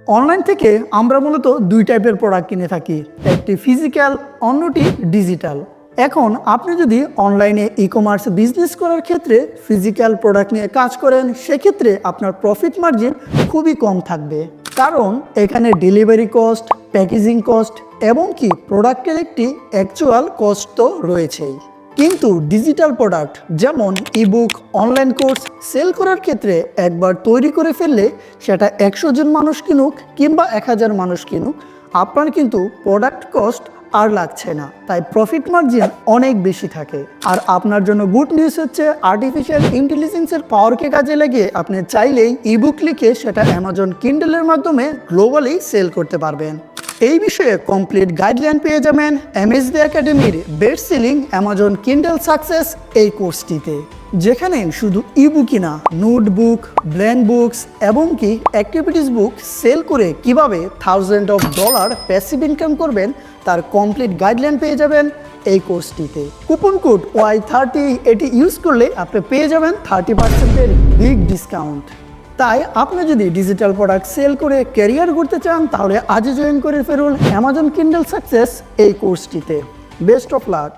Online থেকে আমরা মূলত দুই টাইপের প্রোডাক্ট কিনে থাকি, একটি ফিজিক্যাল, অন্যটি ডিজিটাল। এখন আপনি যদি অনলাইনে ই কমার্স বিজনেস করার ক্ষেত্রে ফিজিক্যাল প্রোডাক্ট নিয়ে কাজ করেন, সেক্ষেত্রে আপনার প্রফিট মার্জিন খুবই কম থাকবে, কারণ এখানে ডেলিভারি কস্ট, প্যাকেজিং কস্ট এবং কি প্রোডাক্টের একটি অ্যাকচুয়াল কস্ট তো রয়েছেই। কিন্তু ডিজিটাল প্রোডাক্ট যেমন ইবুক, অনলাইন কোর্স সেল করার ক্ষেত্রে একবার তৈরি করে ফেললে সেটা 100 জন মানুষ কিনুক কিংবা 1000 মানুষ কিনুক, আপনার কিন্তু প্রোডাক্ট কস্ট আর লাগছে না, তাই প্রফিট মার্জিন অনেক বেশি থাকে। আর আপনার জন্য গুড নিউজ হচ্ছে, আর্টিফিশিয়াল ইন্টেলিজেন্সের পাওয়ারকে কাজে লাগিয়ে আপনি চাইলেই ইবুক লিখে সেটা অ্যামাজন কিন্ডলের মাধ্যমে গ্লোবালি সেল করতে পারবেন। এই বিষয়ে কমপ্লিট গাইডলাইন পেয়ে যাবেন এমএসবি একাডেমির best selling Amazon Kindle success এই কোর্সটিতে, যেখানে শুধু ইবুকই না, নোটবুক, ব্র্যান্ড বুকস এবং কি অ্যাক্টিভিটিস বুক সেল করে কিভাবে $1000 প্যাসিভ ইনকাম করবেন তার কমপ্লিট গাইডলাইন পেয়ে যাবেন এই কোর্সটিতে। কুপন কোড Y30 এটি ইউজ করলে আপনি পেয়ে যাবেন 30%-এর বিগ ডিসকাউন্ট। তাই আপনি যদি ডিজিটাল প্রোডাক্ট সেল করে ক্যারিয়ার করতে চান, তাহলে আজই জয়েন করে ফেলুন অ্যামাজন কিন্ডল সাকসেস এই কোর্সটিতে। Best of luck.